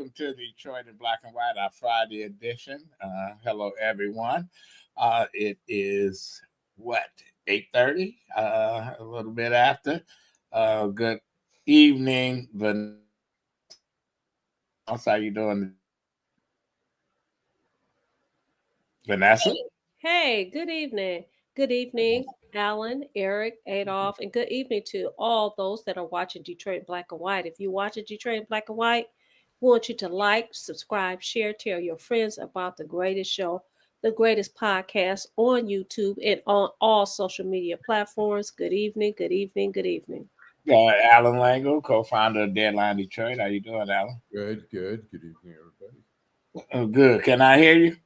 welcome to Detroit in Black and White, our Friday edition. Hello, everyone. It is what 8:30, a little bit after. Good evening, Vanessa. How you doing, Vanessa? Hey, good evening. Good evening, Allan, Eric, Adolph, and good evening to all those that are watching Detroit in Black and White. If you're watching Detroit in Black and White, we want you to like, subscribe, share, tell your friends about the greatest show, the greatest podcast on YouTube and on all social media platforms. Good evening, good evening, good evening. Allan Lengel, co-founder of Deadline Detroit. How you doing, Allan? Good. Good evening, everybody. Oh, good. Can I hear you?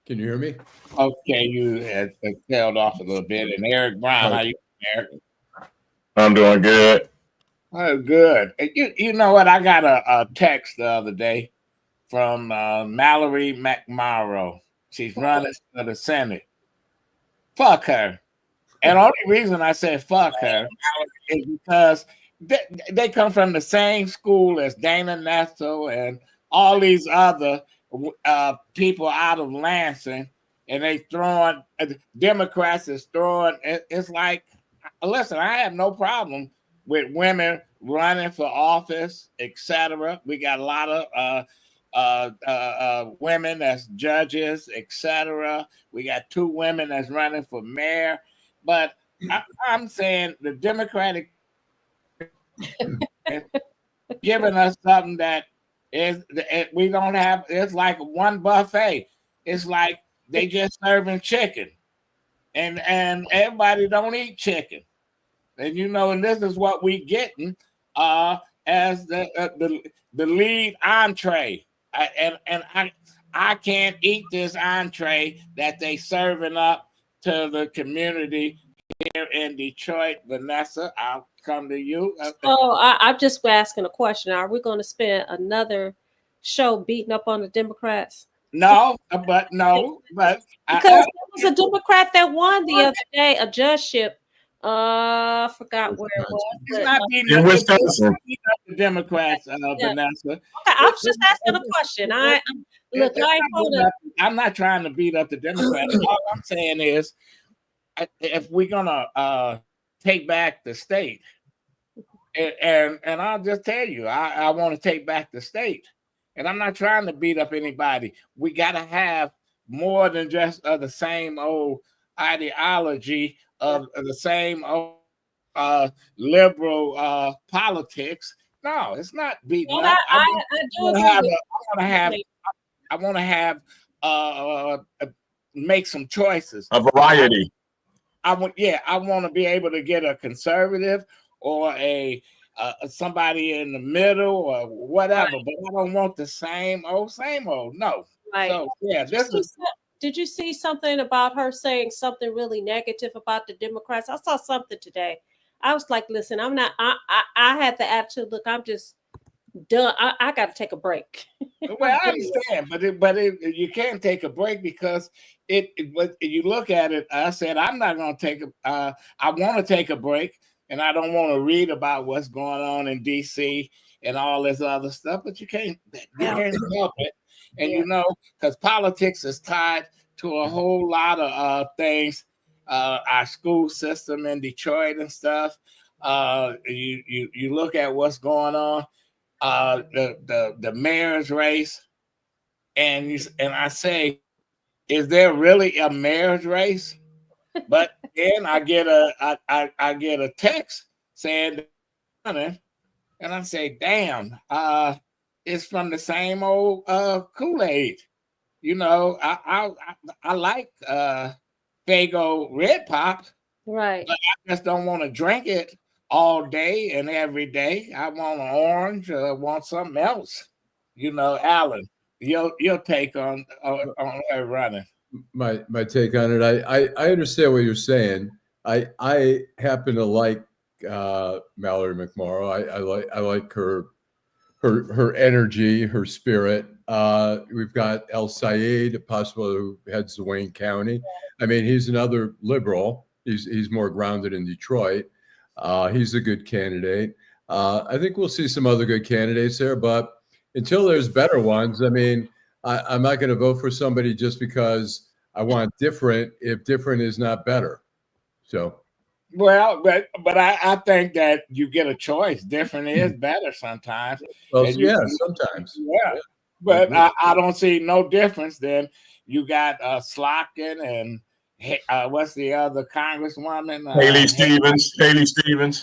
Can you hear me? Okay, you had tailed off a little bit. And Eric Brown, how you doing, Eric? I'm doing good. Oh, good. You know what? I got a text the other day from Mallory McMorrow. She's running for the Senate. Fuck her. And the only reason I said fuck her is because they come from the same school as Dana Nessel and all these other people out of Lansing, and they throwing Democrats is throwing. It's like, listen, I have no problem with women running for office, etc. We got a lot of women as judges, etc. We got 2 women that's running for mayor, but I'm saying the Democratic giving us something that is we don't have. It's like one buffet. It's like they just serving chicken, and everybody don't eat chicken, and and this is what we getting as the lead entree. I can't eat this entree that they serving up to the community here in Detroit. Vanessa, I'll come to you. I'm just asking a question. Are we going to spend another show beating up on the Democrats? No, but because there was a Democrat that won the other day, a judgeship. I forgot where it was. It's not in Wisconsin. The Democrats, Vanessa. Okay, I was just asking a question. I'm not trying to beat up the Democrats. All I'm saying is, if we're gonna take back the state, and I'll just tell you, I want to take back the state, and I'm not trying to beat up anybody. We got to have more than just the same old ideology of the same old liberal politics. No, it's not beating up. I want to have make some choices. A variety. I want to be able to get a conservative or a somebody in the middle or whatever, right. But I don't want the same old. No. Right. So yeah, did you see something about her saying something really negative about the Democrats? I saw something today. I was like, listen, I'm not. I had the attitude. Look, I'm just done. I got to take a break. Well, I understand, but you can't take a break because But you look at it. I said I'm not going to take I want to take a break, and I don't want to read about what's going on in D.C. and all this other stuff. But you can't help it, and because politics is tied to a whole lot of things. Our school system in Detroit and stuff. You look at what's going on. The mayor's race, and I say, is there really a mayor's race? But then I get a text saying, and I say, damn, it's from the same old Kool-Aid. I like Faygo Red Pop, right? But I just don't want to drink it all day and every day. I want an orange. I want something else. Allan, your take on her running. My take on it. I understand what you're saying. I happen to like Mallory McMorrow. I like her energy, her spirit. We've got El Sayed, possibly who heads to Wayne County. I mean, he's another liberal. He's more grounded in Detroit. He's a good candidate. I think we'll see some other good candidates there, but until there's better ones, I mean, I'm not going to vote for somebody just because I want different if different is not better. So. Well, but I think that you get a choice. Different is better sometimes. Well, And yeah, sometimes. Yeah. But I don't see no difference. Then you got Slotkin and what's the other congresswoman? Haley Stevens.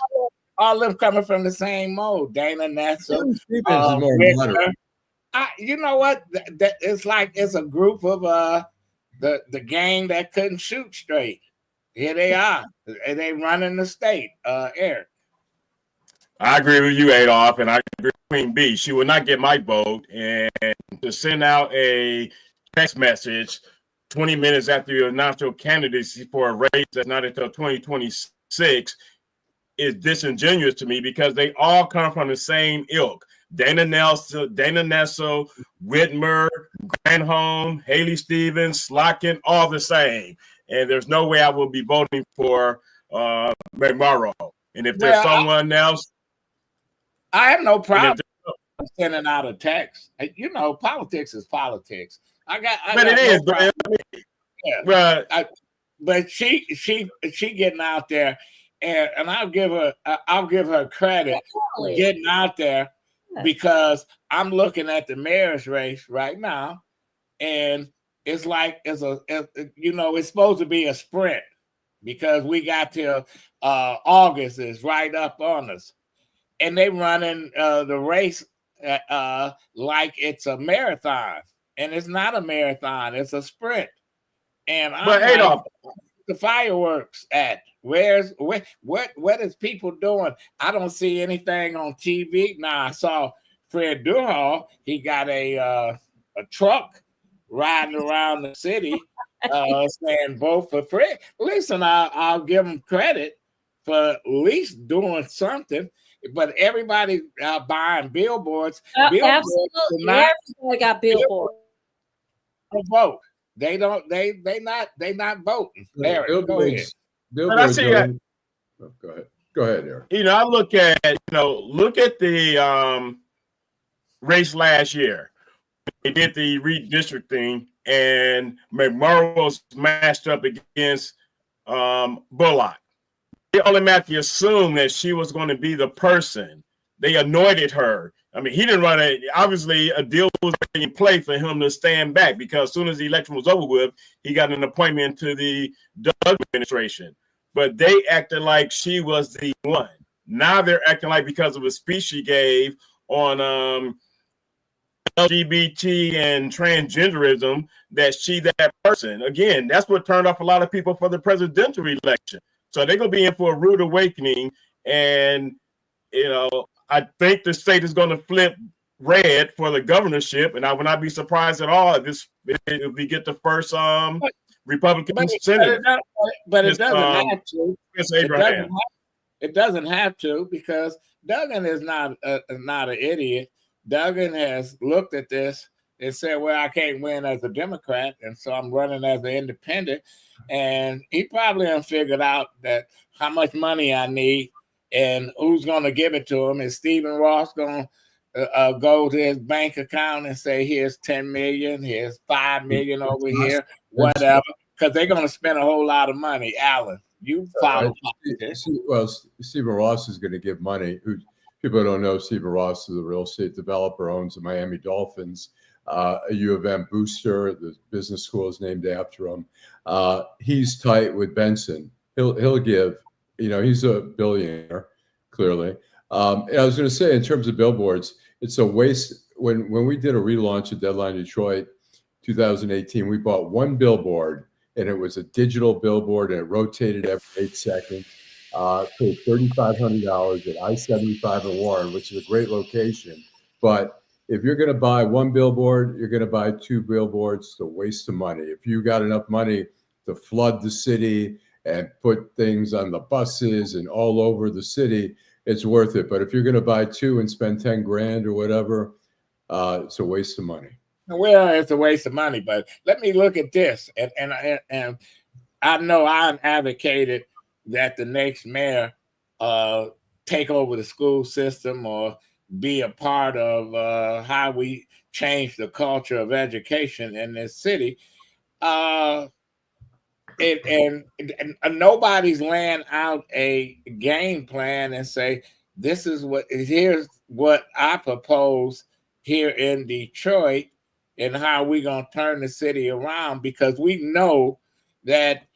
All of them coming from the same mold. Dana Nessa. Stevens is more moderate. You know what? That it's like it's a group of the gang that couldn't shoot straight. Here they are. And they running the state. Eric. I agree with you, Adolph, and I agree with Queen B. She would not get my vote, and to send out a text message 20 minutes after you announce your candidacy for a race that's not until 2026 is disingenuous to me because they all come from the same ilk. Dana Nessa, Whitmer, Granholm, Haley Stevens, Slotkin, all the same. And there's no way I will be voting for McMorrow. And if there's someone else, I have no problem sending out a text. You know, politics is politics. But she getting out there, and I'll give her credit for getting out there because I'm looking at the mayor's race right now, and it's like it's supposed to be a sprint because we got till August is right up on us. And they running the race like it's a marathon, and it's not a marathon; it's a sprint. And Adolph, the fireworks at what is people doing? I don't see anything on TV. Now I saw Fred Durhal. He got a truck riding around the city, saying vote for Fred. Listen, I'll give him credit for at least doing something. But everybody buying billboards. Absolutely, everybody got billboards. Vote. They don't. They not voting. Eric, go ahead. But I see that. Go ahead, Eric. I look at the race last year. They did the redistricting, and McMurray was matched up against Bullock. They automatically assumed that she was going to be the person. They anointed her. I mean, he didn't run it. Obviously, a deal was in play for him to stand back because as soon as the election was over with, he got an appointment to the Doug administration. But they acted like she was the one. Now they're acting like because of a speech she gave on LGBT and transgenderism that she that person. Again, that's what turned off a lot of people for the presidential election. So they're going to be in for a rude awakening. And, I think the state is going to flip red for the governorship. And I would not be surprised at all if we get the first Republican senator. But it doesn't have to. It doesn't have to because Duggan is not an idiot. Duggan has looked at this and said, well, I can't win as a Democrat, and so I'm running as an independent. And he probably has figured out that how much money I need and who's going to give it to him. Is Stephen Ross going to go to his bank account and say, here's 10 million, here's 5 million over here, whatever, because they're going to spend a whole lot of money. Allan, you follow politics. Well, Stephen Ross is going to give money. People don't know Stephen Ross is a real estate developer, owns the Miami Dolphins, a U of M booster. The business school is named after him. He's tight with Benson. He'll give. He's a billionaire, clearly. And I was going to say, in terms of billboards, it's a waste. When we did a relaunch of Deadline Detroit 2018, we bought one billboard, and it was a digital billboard, and it rotated every 8 seconds. Paid $3,500 at I-75 in Warren, which is a great location. But if you're going to buy one billboard, you're going to buy 2 billboards. It's a waste of money. If you got enough money to flood the city and put things on the buses and all over the city, it's worth it. But if you're going to buy 2 and spend 10 grand or whatever, it's a waste of money. Well, it's a waste of money. But let me look at this. And I know I advocated that the next mayor take over the school system or be a part of how we change the culture of education in this city. And nobody's laying out a game plan and say, here's what I propose here in Detroit and how we're going to turn the city around, because we know that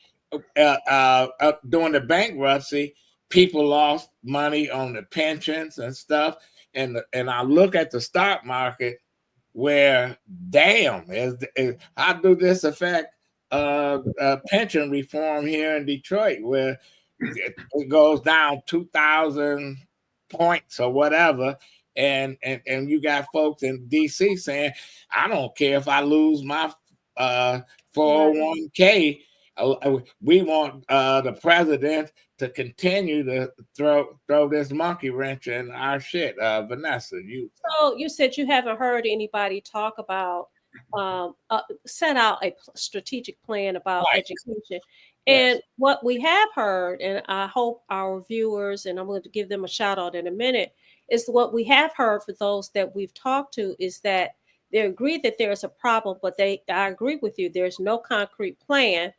during the bankruptcy, people lost money on the pensions and stuff. And I look at the stock market where, damn, how do this affect pension reform here in Detroit, where it goes down 2,000 points or whatever, and you got folks in DC saying, I don't care if I lose my 401k. We want the president to continue to throw this monkey wrench in our shit. Vanessa, So you said you haven't heard anybody talk about set out a strategic plan about education. And what we have heard, and I hope our viewers, and I'm going to give them a shout out in a minute, is what we have heard for those that we've talked to is that they agree that there is a problem, but I agree with you, there's no concrete plan.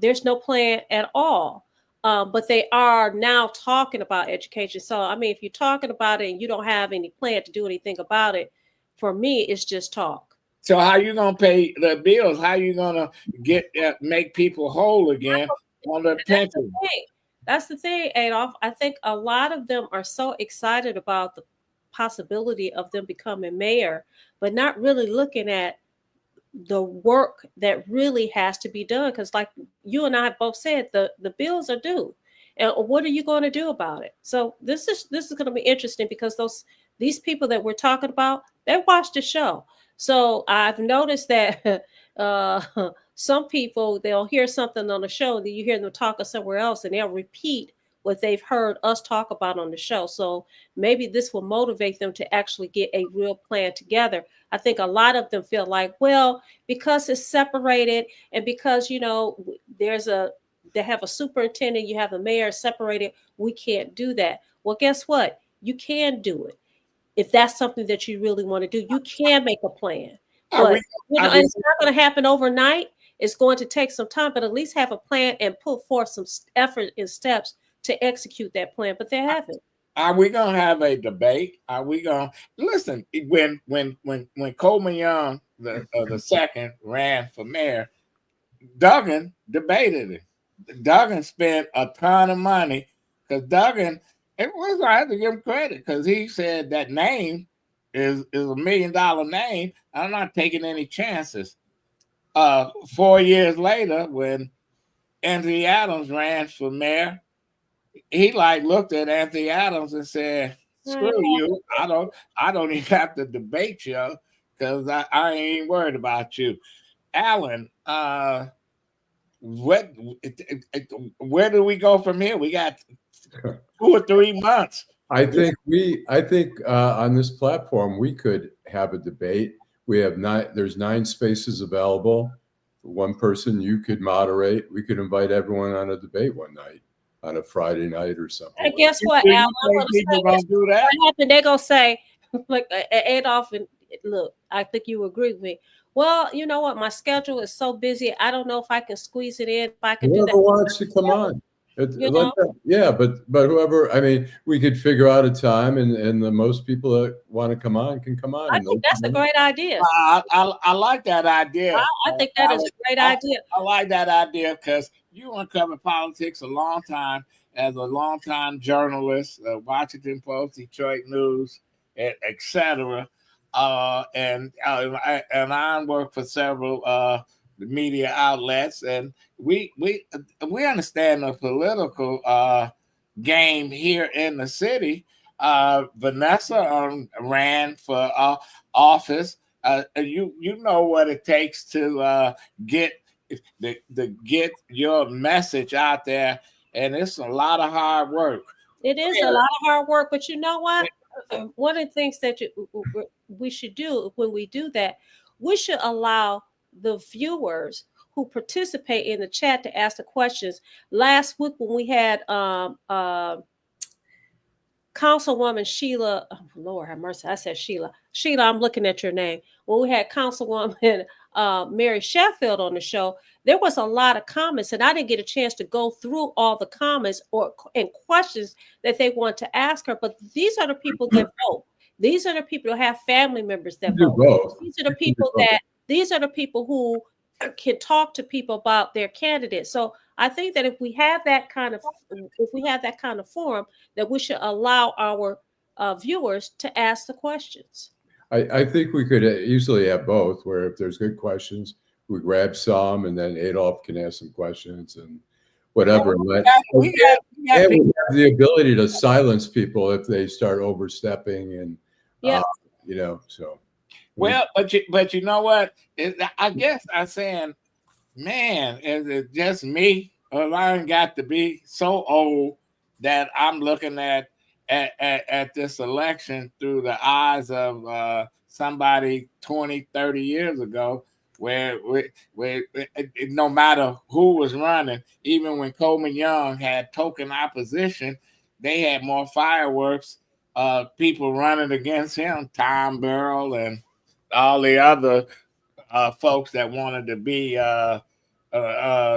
There's no plan at all. But they are now talking about education. So, I mean, if you're talking about it and you don't have any plan to do anything about it, for me, it's just talk. So how you gonna pay the bills? How you gonna make people whole again on their pension? That's the thing, Adolph. I think a lot of them are so excited about the possibility of them becoming mayor, but not really looking at the work that really has to be done. Because like you and I both said, the bills are due. And what are you going to do about it? So this is going to be interesting, because these people that we're talking about, they watch the show. So I've noticed that some people, they'll hear something on the show, and then you hear them talking somewhere else, and they'll repeat what they've heard us talk about on the show. So maybe this will motivate them to actually get a real plan together. I think a lot of them feel like, well, because it's separated, and because, you know, they have a superintendent, you have a mayor separated, we can't do that. Well, guess what? You can do it. If that's something that you really want to do, you can make a plan. But it's not going to happen overnight. It's going to take some time, but at least have a plan and put forth some effort and steps to execute that plan. But they haven't. Are we gonna have a debate? Are we gonna listen? When Coleman Young the second ran for mayor, Duggan debated it. Duggan spent a ton of money, because Duggan, I have to give him credit, because he said that name is $1 million name. I'm not taking any chances. 4 years later, when Anthony Adams ran for mayor, he looked at Anthony Adams and said, "Screw you! I don't even have to debate you, because I ain't worried about you." Allan, where do we go from here? We got 2 or 3 months. I think on this platform we could have a debate. We have there's 9 spaces available. One person you could moderate. We could invite everyone on a debate one night, on a Friday night or something. And guess what, Al? People gonna do that? What happened? They're gonna say, like Adolph, and look, I think you agree with me. Well, you know what? My schedule is so busy. I don't know if I can squeeze it in. If I can do that. Whoever wants to come on. Yeah, but whoever, I mean, we could figure out a time, and the most people that want to come on can come on. I think that's a great idea. I like that idea. I think that is a great idea. I like that idea, because you uncovered politics a long time as a long-time journalist, Washington Post, Detroit News, etc. And I work for several media outlets, and we understand the political game here in the city. Vanessa ran for office. You know what it takes to get your message out there, and it's a lot of hard work. It is a lot of hard work, but you know what? One of the things that we should do when we do that, we should allow the viewers who participate in the chat to ask the questions. Last week when we had Councilwoman Sheila, oh, Lord have mercy, I said Sheila. Sheila, I'm looking at your name. When we had Councilwoman Mary Sheffield on the show, there was a lot of comments, and I didn't get a chance to go through all the comments and questions that they want to ask her. But these are the people that vote. These are the people who have family members that vote. Both. These are the people who can talk to people about their candidates. So I think that if we have that kind of forum, that we should allow our viewers to ask the questions. I think we could easily have both, where if there's good questions, we grab some, and then Adolph can ask some questions and whatever. We have the ability to silence people if they start overstepping, and so. Well, but you know what? I guess I'm saying, man, is it just me, or I got to be so old that I'm looking at this election through the eyes of somebody 20, 30 years ago, where no matter who was running, even when Coleman Young had token opposition, they had more fireworks, people running against him, Tom Burrell and all the other folks that wanted to be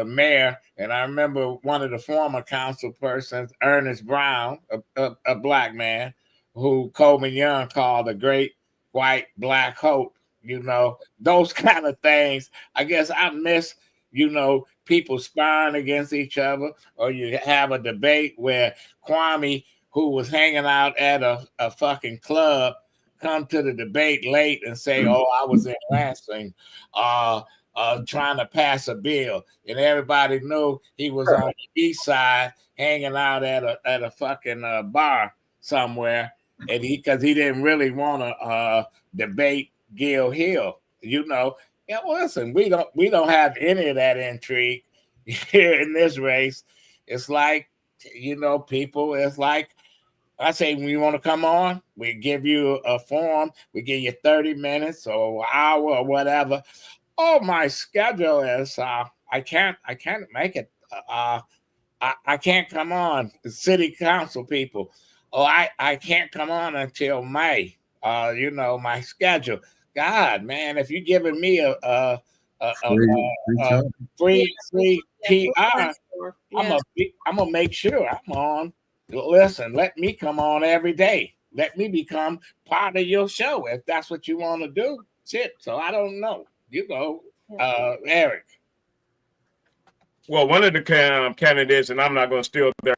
mayor. And I remember one of the former council persons, Ernest Brown, a black man, who Coleman Young called a great white black hope. Those kind of things. I guess I miss, people sparring against each other, or you have a debate where Kwame, who was hanging out at a fucking club, come to the debate late and say, "Oh, I was in Lansing, trying to pass a bill," and everybody knew he was on the east side, hanging out at a fucking bar somewhere, and because he didn't really want to debate Gil Hill. Listen, we don't have any of that intrigue here in this race. It's like, people. It's like, I say, when you want to come on, we give you a forum. We give you 30 minutes or an hour or whatever. Oh, my schedule is I can't make it. I can't come on. The city council people. Oh, I can't come on until May. My schedule. God, man, if you're giving me a free PR, I'm gonna make sure I'm on. Listen, let me come on every day. Let me become part of your show if that's what you want to do. Shit. So I don't know. Eric. Well, one of the candidates, and I'm not going to steal their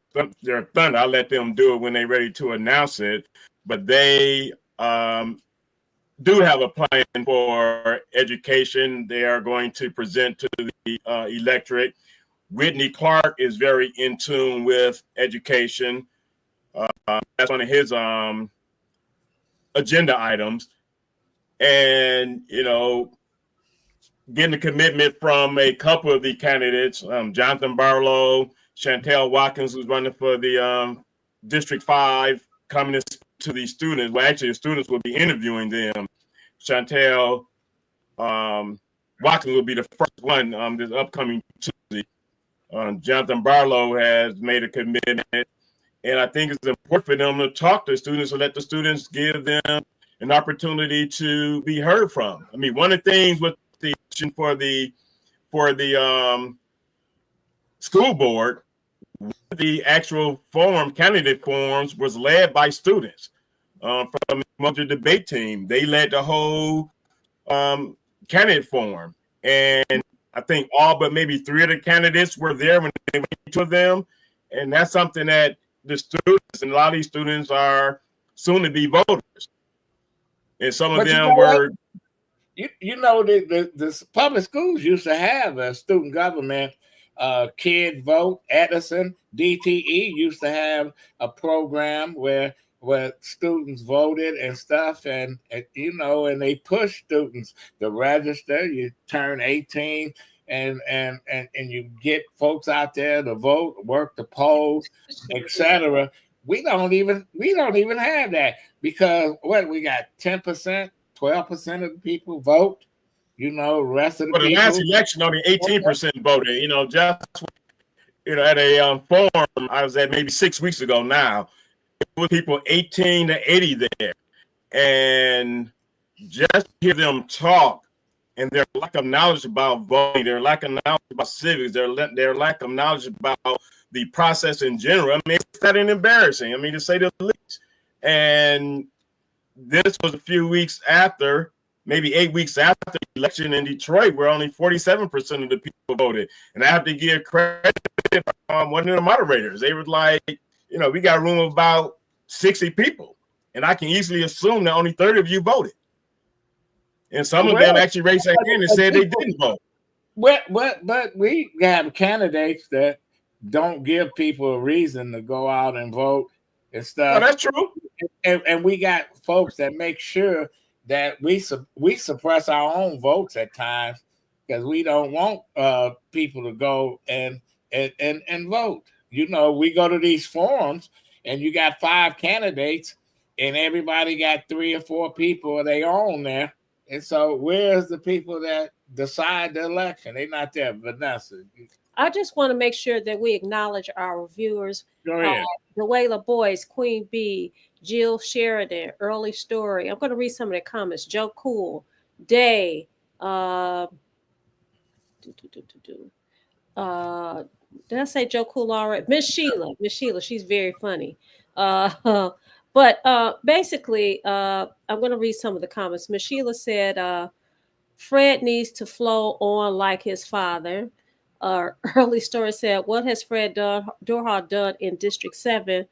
thunder. I'll let them do it when they're ready to announce it. But they do have a plan for education. They are going to present to the electorate. Whitney Clark is very in tune with education. That's one of his agenda items. And, getting a commitment from a couple of the candidates, Jonathan Barlow, Chantel Watkins, who's running for the District 5, coming to the students. Well, actually, the students will be interviewing them. Chantel Watkins will be the first one this upcoming Tuesday. Jonathan Barlow has made a commitment, and I think it's important for them to talk to students and let the students give them an opportunity to be heard from. I mean, one of the things with the for the school board, the actual candidate forums was led by students from the debate team. They led the whole candidate forum, and I think all but maybe 3 of the candidates were there when they went to them, and that's something that the students, and a lot of these students are soon to be voters, and some of them were. The public schools used to have a student government, Kid Vote. Edison, DTE used to have a program where students voted and stuff, and they push students to register. You turn 18, and you get folks out there to vote, work the polls, etc. We don't even have that, because we got 10%. 12% of the people vote, rest of the people. For the last election, only 18% voted, just, at a forum I was at maybe 6 weeks ago now, was people 18 to 80 there. And just to hear them talk and their lack of knowledge about voting, their lack of knowledge about civics, their lack of knowledge about the process in general, I mean, it's that embarrassing, I mean, to say the least. And this was a few weeks after, maybe 8 weeks after the election in Detroit, where only 47% of the people voted. And I have to give credit to one of the moderators. They were like, you know, we got a room of about 60 people. And I can easily assume that only 30 of you voted. And some of them actually raised their hand and said they didn't vote. But we have candidates that don't give people a reason to go out and vote and stuff. Oh, that's true. And we got folks that make sure that we suppress our own votes at times because we don't want people to go and vote. You know, we go to these forums and you got 5 candidates and everybody got 3 or 4 people of their own there. And so where's the people that decide the election? They're not there. Vanessa. I just want to make sure that we acknowledge our viewers. Go ahead. The Wayla Boys, Queen B, Jill Sheridan, Early Story. I'm going to read some of the comments. Joe Cool, Day. Did I say Joe Cool already? Miss Sheila, she's very funny. But basically, I'm going to read some of the comments. Miss Sheila said, Fred needs to flow on like his father. Early Story said, what has Fred Durhal done in District 7,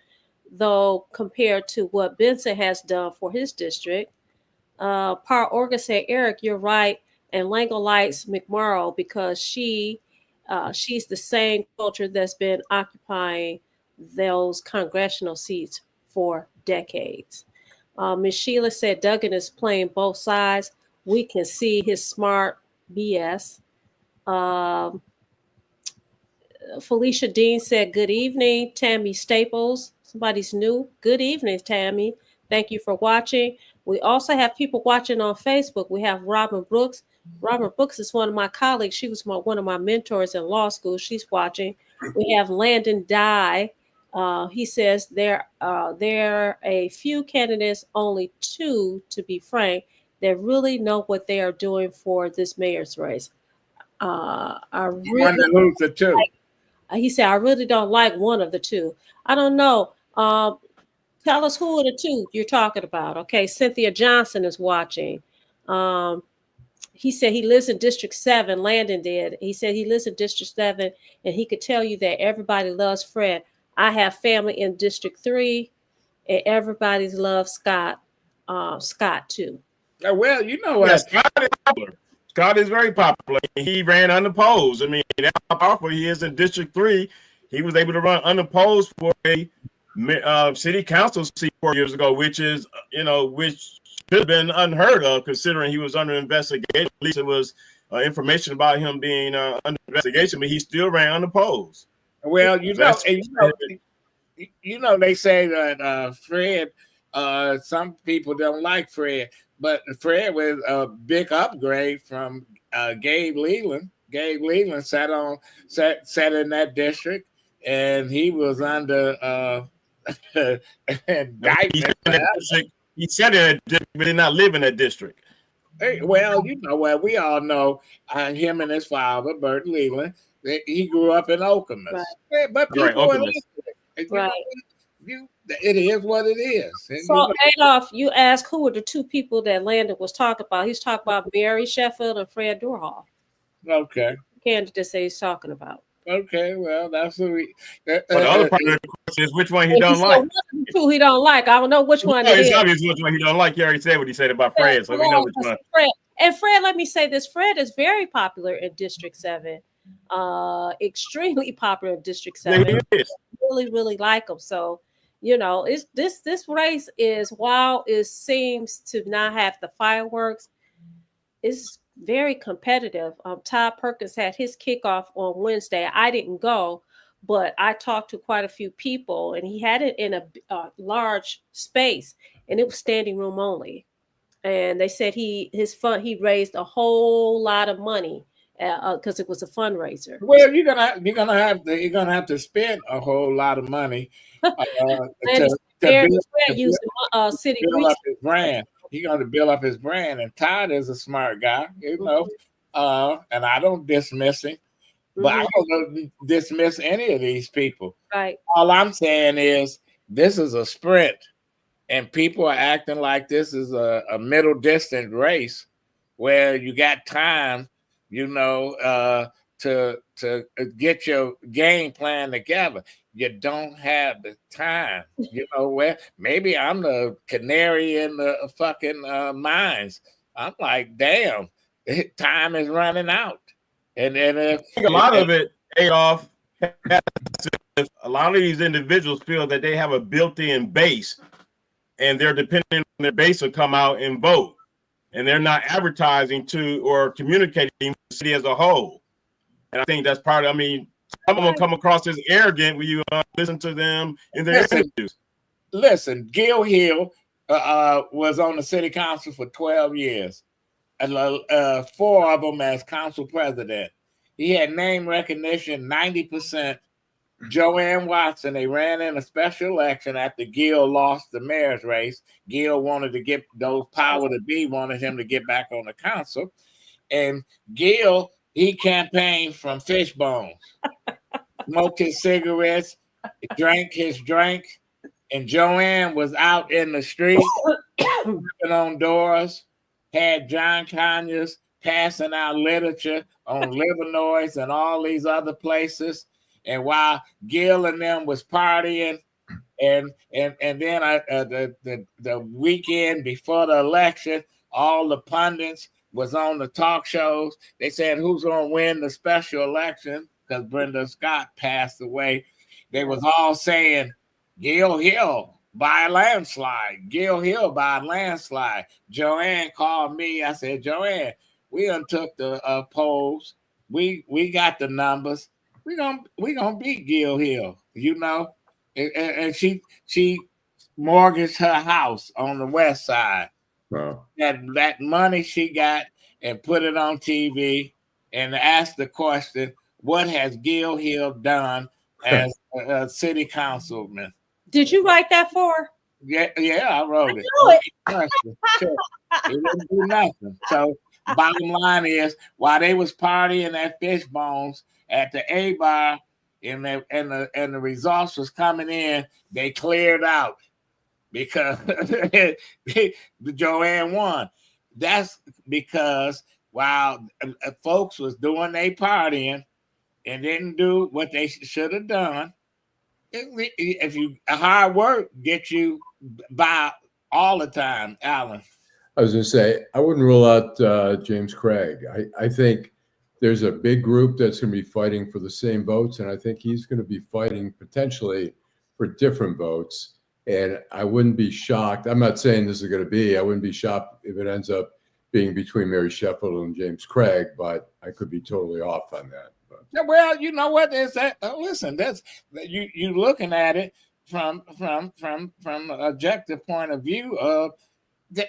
though, compared to what Benson has done for his district? Par Orga said, Eric, you're right. And Lengel likes McMorrow because she's the same culture that's been occupying those congressional seats for decades. Ms. Sheila said, Duggan is playing both sides. We can see his smart BS. Felicia Dean said, good evening. Tammy Staples, somebody's new. Good evening, Tammy. Thank you for watching. We also have people watching on Facebook. We have Robin Brooks. Robin Brooks is one of my colleagues. She was one of my mentors in law school. She's watching. We have Landon Dye. He says there are a few candidates, only 2 to be frank, that really know what they are doing for this mayor's race. He said, I really don't like one of the 2. I don't know. Tell us who are the 2 you're talking about. Okay, Cynthia Johnson is watching. He said he lives in District 7. Landon did. He said he lives in District 7, and he could tell you that everybody loves Fred. I have family in District 3, and everybody loves Scott too. Well, you know what? Yeah, Scott is popular. Scott is very popular. He ran unopposed. I mean, that's how powerful he is in District 3. He was able to run unopposed for a city council seat 4 years ago, which is, which should have been unheard of considering he was under investigation. At least it was information about him being under investigation, but he still ran unopposed. Well, they say that Fred, some people don't like Fred, but Fred was a big upgrade from Gabe Leland. Gabe Leland sat in that district, and he was under indictment. He said it, but did not live in that district. Hey, well, we all know him and his father, Bert Leland. He grew up in Okemos. Right. But people right. It is what it is. So, Adolph, you asked who were the 2 people that Landon was talking about. He's talking about Barry Sheffield and Fred Durhal. Okay. Candidates say he's talking about. Okay, well, that's what we. The other part of the question is which one he don't like. One of the 2 he don't like. I don't know which one it is. It's obvious which one he don't like. He already said what he said about Fred, so we know which one. Fred. And Fred, let me say this: Fred is very popular in District 7. Extremely popular in District 7. Yeah, he is. Really, really like him. So, it's this race is, while it seems to not have the fireworks, it's very competitive. Todd Perkins had his kickoff on Wednesday. I didn't go, but I talked to quite a few people, and he had it in a large space, and it was standing room only. And they said he raised a whole lot of money because it was a fundraiser. Well, you're gonna have to spend a whole lot of money And to Eric build, Square using city build up his resources. brand. He's going to build up his brand, and Todd is a smart guy, you know. And I don't dismiss him, but I don't dismiss any of these people. Right. All I'm saying is this is a sprint, and people are acting like this is a middle distance race where you got time, you know, to get your game plan together. You don't have the time. You know, where maybe I'm the canary in the fucking mines. I'm like, damn, time is running out. And then I think a lot of it, Adolph, a lot of these individuals feel that they have a built-in base, and they're depending on their base to come out and vote, and they're not advertising to or communicating with the city as a whole. And I think that's part of. I mean, some of them come across as arrogant when you listen to them in their interviews. Listen, Gil Hill was on the city council for 12 years, and 4 of them as council president. He had name recognition 90%. Joanne Watson, they ran in a special election after Gil lost the mayor's race. Gil wanted to get those power to be, wanted him to get back on the council. And Gil, he campaigned from fish bones, smoked his cigarettes, drank his drink, and Joanne was out in the street, knocking on doors, had John Conyers passing out literature on Livernois and all these other places. And while Gil and them was partying, and then the weekend before the election, all the pundits was on the talk shows. They said who's gonna win the special election because Brenda Scott passed away. They was all saying Gil Hill by a landslide. Gil Hill by a landslide. Joanne called me. I said, Joanne, we done took the polls. We got the numbers. We gonna beat Gil Hill, you know. And she mortgaged her house on the west side. Wow. That money she got and put it on TV and asked the question, what has Gil Hill done as a city councilman? Did you write that for her? Yeah, I wrote it. He didn't do nothing. So bottom line is, while they was partying at Fish Bones at the A bar, and the results was coming in, they cleared out because Joanne won. That's because while folks was doing their partying and didn't do what they should have done, if you hard work gets you by all the time, Allan. I was going to say, I wouldn't rule out James Craig. I think there's a big group that's going to be fighting for the same votes, and I think he's going to be fighting potentially for different votes. And I wouldn't be shocked. I'm not saying this is going to be. I wouldn't be shocked if it ends up being between Mary Sheffield and James Craig, but I could be totally off on that. But. Well, you know what is that? Listen, that's you looking at it from an objective point of view of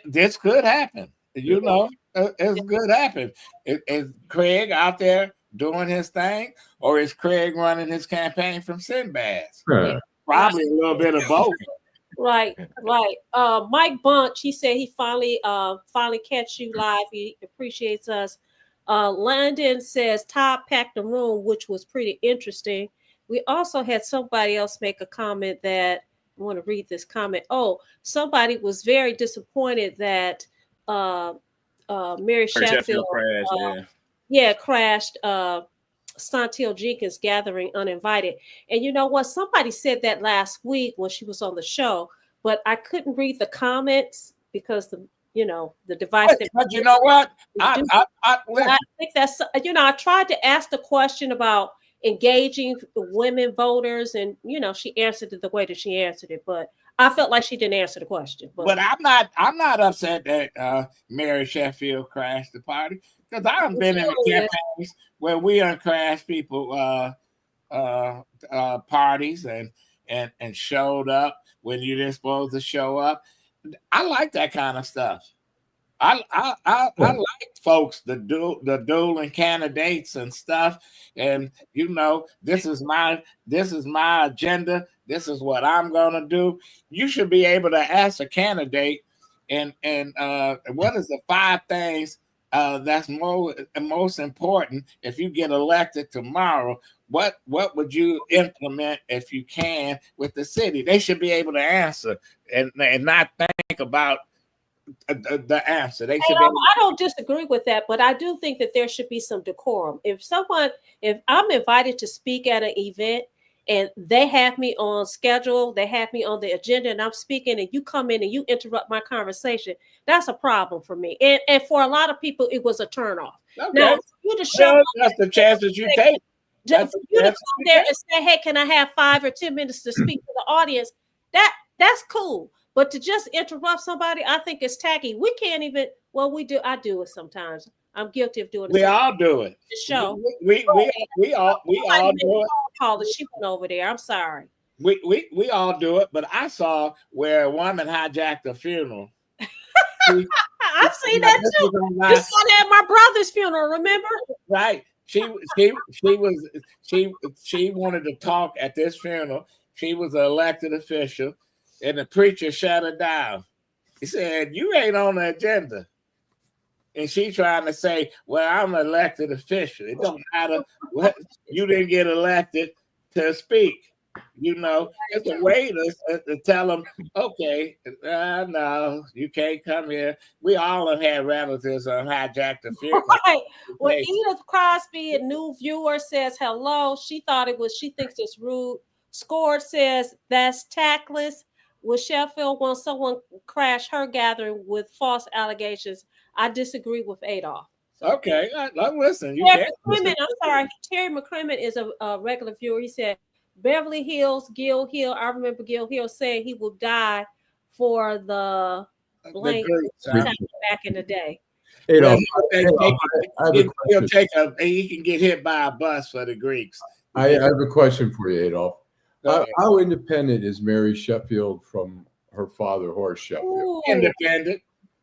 this could happen. You know, it could happen. Is Craig out there doing his thing, or is Craig running his campaign from Sinbad's? Probably a little bit of both. Right. Mike Bunch, he said he finally catch you live. He appreciates us. Landon says Todd packed the room, which was pretty interesting. We also had somebody else make a comment that I want to read this comment. Oh, somebody was very disappointed that Mary Sheffield crashed Santil Jenkins gathering uninvited. And you know what? Somebody said that last week when she was on the show, but I couldn't read the comments because the device. But you know what? I think that's, I tried to ask the question about engaging women voters, and she answered it the way that she answered it, but I felt like she didn't answer the question. But I'm not upset that Mary Sheffield crashed the party, because I've been in the campaigns where we uncrashed people parties and showed up when you didn't supposed to show up. I like that kind of stuff. I like folks the dueling candidates and stuff, and this is my agenda. This is what I'm gonna do. You should be able to ask a candidate, and what is the 5 things that's most important if you get elected tomorrow? What would you implement if you can with the city? They should be able to answer and not think about the answer. They should. I don't disagree with that, but I do think that there should be some decorum. If I'm invited to speak at an event and they have me on schedule, they have me on the agenda, and I'm speaking, and you come in and you interrupt my conversation, that's a problem for me. And for a lot of people, it was a turnoff. Okay. Now, you to show that's the chances you take. For you to come there and say, "Hey, can I have 5 or 10 minutes to speak to the audience?" That's cool. But to just interrupt somebody, I think it's tacky. We can't even. Well, we do. I do it sometimes. I'm guilty of doing it. We all do it. The show. We all do it. Call the sheep over there. I'm sorry. We all do it. But I saw where a woman hijacked a funeral. I've seen that too. You saw that at my brother's funeral. Remember? Right. She wanted to talk at this funeral. She was an elected official. And the preacher shut her down. He said, "You ain't on the agenda." And she trying to say, "Well, I'm an elected official. It don't matter what, you didn't get elected to speak." It's a way to tell them, okay, no, you can't come here. We all have had relatives on hijacked the funeral. Right. When Edith Crosby, a new viewer, says hello, she thinks it's rude. Scored says that's tactless. With Sheffield, when someone crashed her gathering with false allegations, I disagree with Adolph. Okay, listen. I'm sorry. Terry McCrimmon is a regular viewer. He said, Beverly Hills, Gil Hill. I remember Gil Hill saying he will die for the blank back in the day. Adolph, he can get hit by a bus for the Greeks. I have a question for you, Adolph. How independent is Mary Sheffield from her father, Horace Sheffield? Ooh. Independent.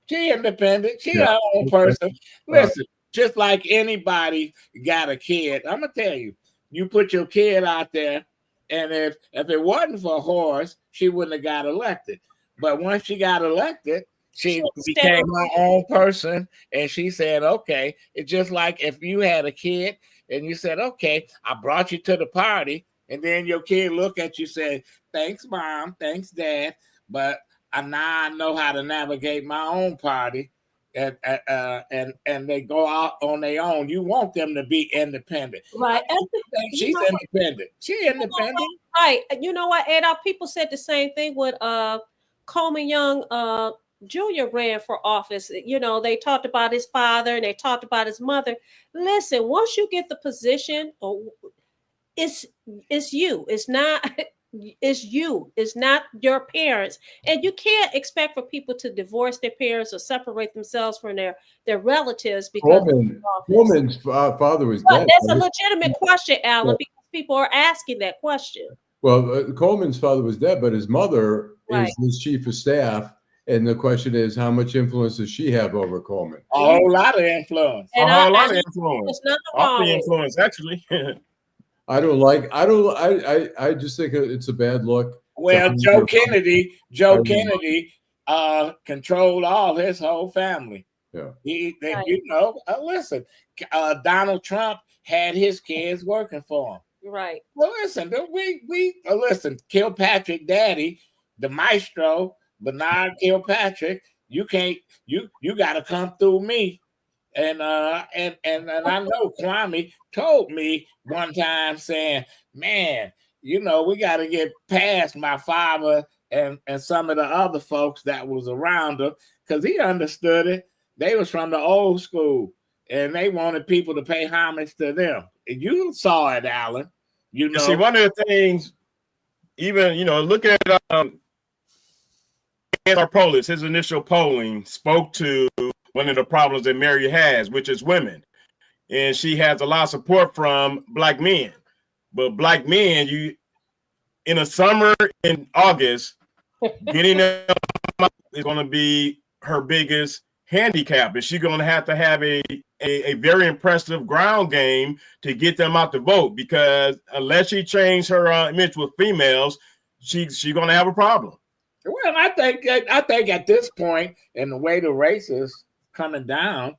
She independent. She her own person. Listen, just like anybody got a kid, I'm gonna tell you, you put your kid out there, and if it wasn't for Horace, she wouldn't have got elected. But once she got elected, she became her own person, and she said, "Okay." It's just like if you had a kid and you said, "Okay, I brought you to the party." And then your kid look at you, say, "Thanks, Mom. Thanks, Dad. But now I know how to navigate my own party." And they go out on their own. You want them to be independent. Right. She's independent. She's independent. Right. You know what, Adolph? People said the same thing with Coleman Young Jr. ran for office. They talked about his father and they talked about his mother. Listen, once you get the position, it's you. It's you. It's not your parents. And you can't expect for people to divorce their parents or separate themselves from their relatives because Coleman's father was dead. That's a legitimate question, Alan, because people are asking that question. Well, Coleman's father was dead, but his mother is his chief of staff. And the question is, how much influence does she have over Coleman? A whole lot of influence. A lot of influence. All the influence, actually. I just think it's a bad look. Well, Joe Kennedy controlled his whole family. Yeah. Listen, Donald Trump had his kids working for him. Right. Well, listen, we Kilpatrick daddy, the maestro, Bernard Kilpatrick, you got to come through me. And I know Kwame told me one time saying, "Man, we got to get past my father and some of the other folks that was around him, because he understood it. They was from the old school and they wanted people to pay homage to them." And you saw it, Alan. See, one of the things, even look at Polis, his initial polling spoke to one of the problems that Mary has, which is women. And she has a lot of support from Black men. But Black men, in the summer, in August, getting them is going to be her biggest handicap. Is she going to have a very impressive ground game to get them out the vote? Because unless she changed her image with females, she's going to have a problem. Well, I think at this point, in the way the race is coming down,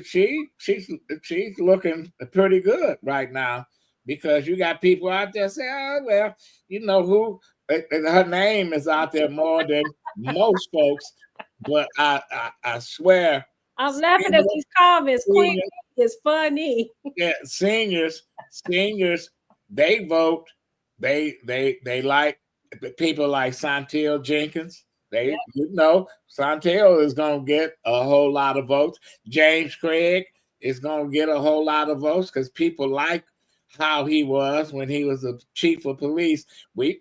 she's looking pretty good right now, because you got people out there saying, "Oh, well, you know who." Her name is out there more than most folks, but I swear, I'm laughing at these comments. Queen is funny. Yeah, seniors, they vote. They like people like Santel Jenkins. Santel is gonna get a whole lot of votes. James Craig is gonna get a whole lot of votes because people like how he was when he was the chief of police.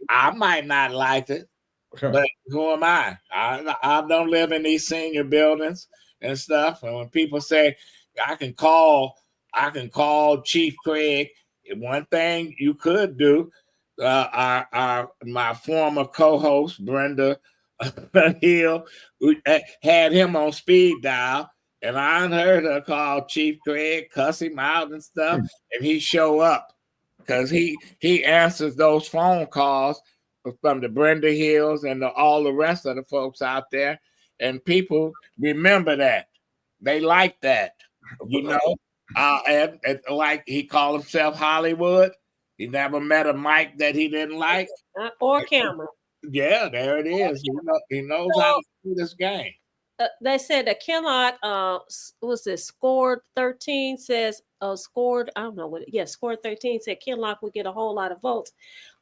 I might not like it, but who am I? I don't live in these senior buildings and stuff. And when people say I can call Chief Craig, one thing you could do, my former co-host Brenda Hill had him on speed dial, and I heard her call Chief Craig, cuss him out and stuff, and he show up because he answers those phone calls from the Brenda Hills and all the rest of the folks out there, and people remember that. They like that, and like he called himself Hollywood. He never met a mic that he didn't like or camera. Yeah, there it is. He knows how to do this game. They said that Kellogg, was it scored 13? Says scored. I don't know what. Scored 13 said Kellogg would get a whole lot of votes.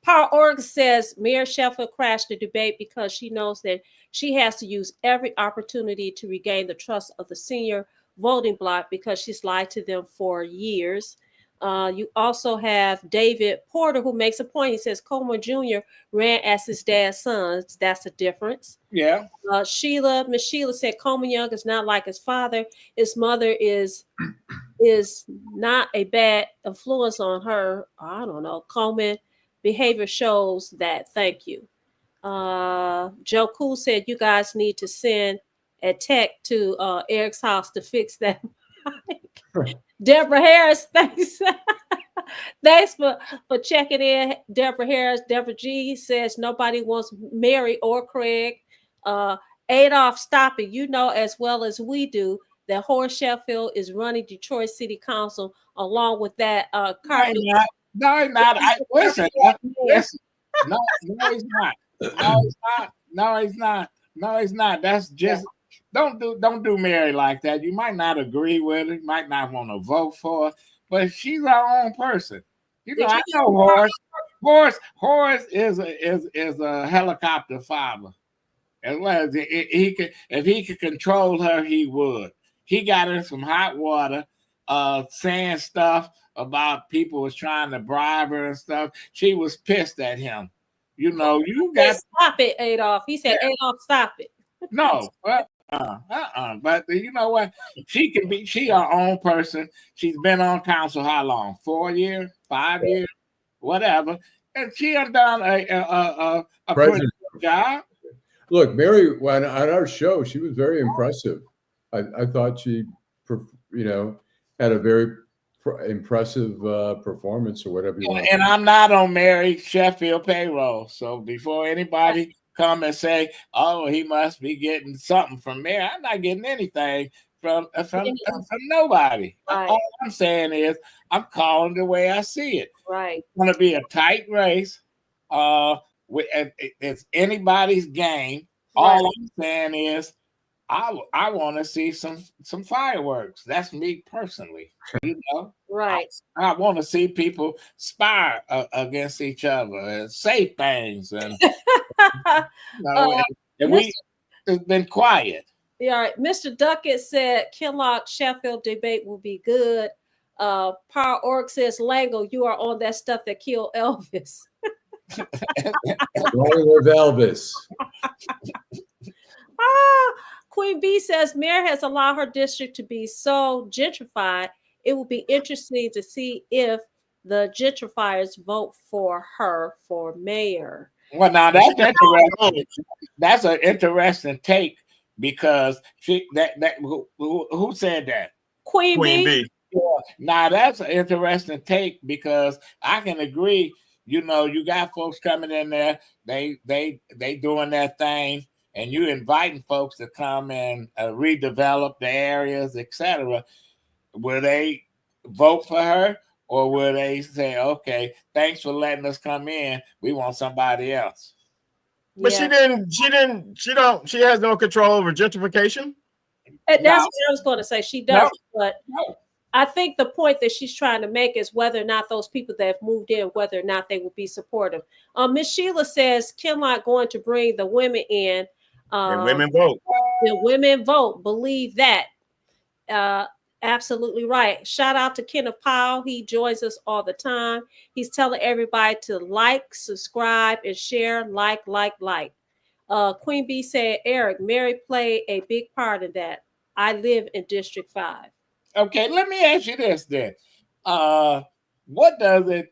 Power Org says Mayor Sheffield crashed the debate because she knows that she has to use every opportunity to regain the trust of the senior voting bloc because she's lied to them for years. You also have David Porter, who makes a point. He says Coleman Jr. ran as his dad's son. That's a difference. Yeah. Miss Sheila said Coleman Young is not like his father. His mother is not a bad influence on her. I don't know. Coleman behavior shows that. Thank you. Joe Cool said you guys need to send a tech to Eric's house to fix that mic. Deborah Harris, thanks. Thanks for checking in. Deborah Harris. Deborah G says nobody wants Mary or Craig. Adolph, stop it. You know as well as we do that Horace Sheffield is running Detroit City Council along with that Carter. No, he's not. Listen. No, he's not. No, he's not. That's just don't do Mary like that. You might not agree with her, you might not want to vote for her, but she's our own person. I know Horace is a helicopter father. As well as if he could control her, he would. He got in some hot water, saying stuff about people was trying to bribe her and stuff. She was pissed at him. You got stop it, Adolph. He said, Adolph, stop it. No, but you know what? She her own person. She's been on council how long? 4 years, 5 years, whatever. And she has done a pretty good job. Look, Mary, when on our show, she was very impressive. I thought she, had a very impressive performance or whatever you want. And I'm not on Mary Sheffield payroll. So before anybody come and say, "Oh, he must be getting something from Mary," I'm not getting anything from nobody. Right. All I'm saying is I'm calling the way I see it. Right. It's going to be a tight race. It's anybody's game. Right. All I'm saying is I want to see some fireworks. That's me personally. Right. I want to see people spar against each other and say things, and it's been quiet. Yeah, all right. Mr. Duckett said Kellogg Sheffield debate will be good. Power Org says Lengel, you are on that stuff that killed Elvis. With Elvis. Queen B says Mayor has allowed her district to be so gentrified. It will be interesting to see if the gentrifiers vote for her for mayor. Well, now that's interesting. That's an interesting take because who said that? Queen Queen B. B. Yeah. Now that's an interesting take because I can agree. You know, you got folks coming in there, they doing their thing, and you inviting folks to come and redevelop the areas, etc. Will they vote for her, or will they say, "Okay, thanks for letting us come in. We want somebody else"? But Yeah. she has no control over gentrification. And No, that's what I was going to say. She no, doesn't, but no. I think the point that she's trying to make is whether or not those people that have moved in, whether or not they will be supportive. Miss Sheila says Kinlock going to bring the women in. And women vote. The women vote. Believe that. Uh, absolutely right. Shout out to Kenneth Powell. He joins us all the time. He's telling everybody to like, subscribe, and share. Like. Queen B said, Eric, Mary played a big part in that. I live in District 5. Okay, let me ask you this then. What does it?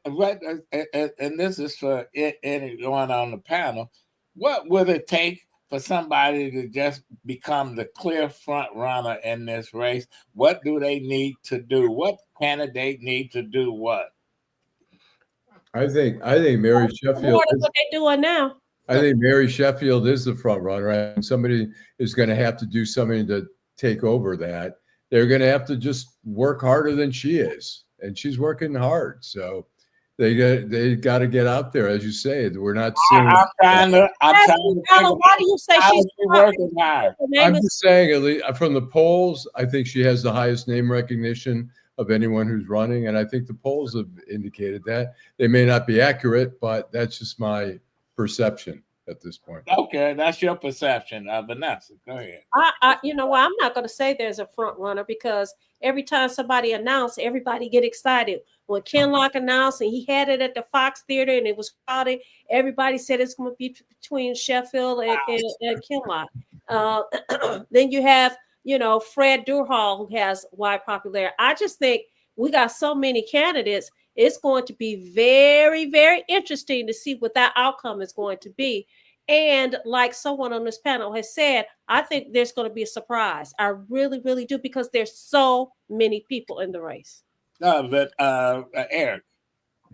And this is for anyone on the panel. What would it take for somebody to just become the clear front runner in this race? What do they need to do? What candidate need to do what? I think Mary Sheffield. More than what they're doing now. I think Mary Sheffield is the front runner, and somebody is going to have to do something to take over that. They're going to have to just work harder than she is, and she's working hard. So they got to get out there, as you say. We're not seeing. I'm trying to. Why do you say she's working hard? I'm just saying, at least from the polls, I think she has the highest name recognition of anyone who's running, and I think the polls have indicated that. They may not be accurate, but that's just my perception at this point. Okay, that's your perception, Vanessa. Go ahead. You know what? I'm not going to say there's a front runner because every time somebody announced, everybody get excited. When Kinlock announced and he had it at the Fox Theater and it was crowded, everybody said it's going to be between Sheffield and Kinlock. Then you have, Fred Durhal, who has wide popularity. I just think we got so many candidates. It's going to be very, very interesting to see what that outcome is going to be. And like someone on this panel has said, I think there's going to be a surprise. I really, really do, because there's so many people in the race. But Eric.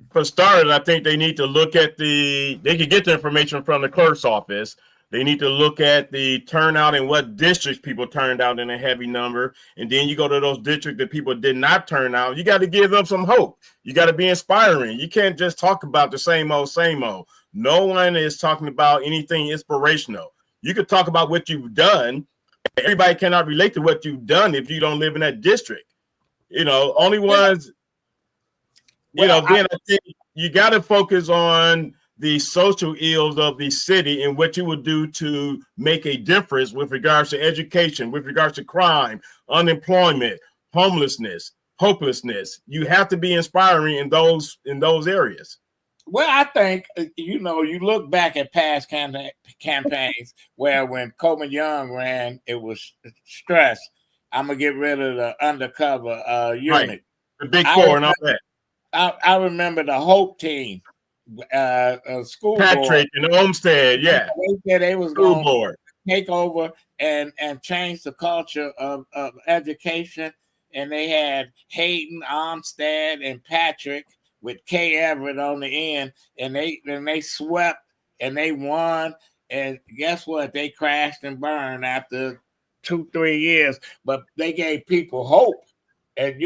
For starters, I think they need to look at they can get the information from the clerk's office. They need to look at the turnout and what districts people turned out in a heavy number. And then you go to those districts that people did not turn out. You got to give them some hope. You got to be inspiring. You can't just talk about the same old, same old. No one is talking about anything inspirational. You could talk about what you've done. Everybody cannot relate to what you've done if you don't live in that district. Only ones, then I think you got to focus on the social ills of the city and what you would do to make a difference with regards to education, with regards to crime, unemployment, homelessness, hopelessness. You have to be inspiring in those areas. Well, I think, you look back at past campaigns where when Coleman Young ran, it was stress. I'm going to get rid of the undercover unit. Right. The Big Four and all that. I remember the Hope team, school Patrick board. and Olmsted, yeah. They said they was going to take over and change the culture of education. And they had Hayden, Olmsted, and Patrick with K. Everett on the end. And they swept and they won. And guess what? They crashed and burned after 2-3 years. But they gave people hope. And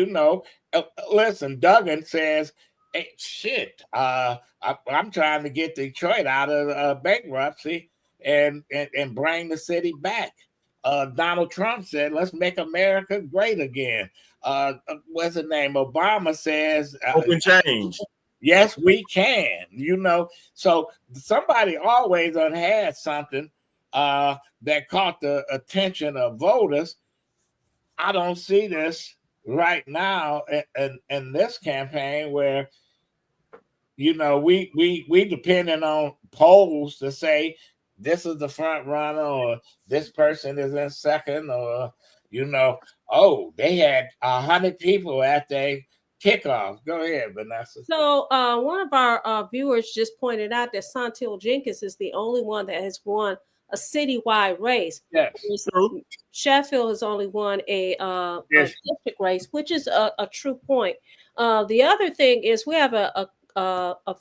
listen, Duggan says, hey, shit, I'm trying to get Detroit out of bankruptcy and bring the city back. Donald Trump said, let's make America great again. What's the name? Obama says, open change. Yes, we can, So somebody always had something that caught the attention of voters. I don't see this right now in this campaign where we depending on polls to say this is the front runner or this person is in second or they had 100 people at their kickoff. Go ahead, Vanessa. So one of our viewers just pointed out that Santil Jenkins is the only one that has won citywide race. Yes. Sheffield has only won a Yes. district race, which is a true point. The other thing is we have a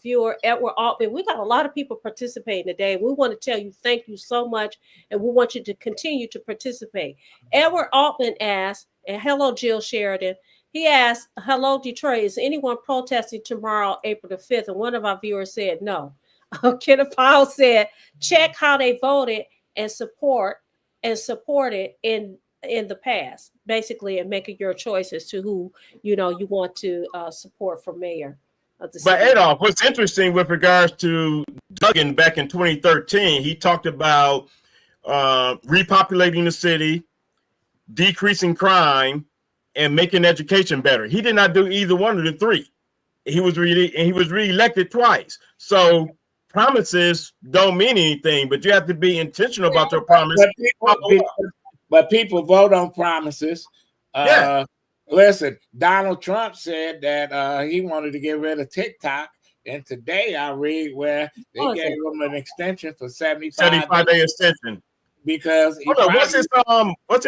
viewer, Edward Altman. We got a lot of people participating today. We want to tell you thank you so much, and we want you to continue to participate. Edward Altman asked, and hello, Jill Sheridan. He asked, hello, Detroit, is anyone protesting tomorrow, April the 5th? And one of our viewers said no. Kenneth Powell said, check how they voted and supported in the past, basically, and making your choice as to who you want to support for mayor of the city. But Adolph, what's interesting with regards to Duggan back in 2013, he talked about repopulating the city, decreasing crime, and making education better. He did not do either one of the three. He was reelected twice. So promises don't mean anything, but you have to be intentional about your promise. But people vote on promises. Yeah. Listen, Donald Trump said that he wanted to get rid of TikTok, and today I read where they gave him an extension for 75-day extension. Because what's his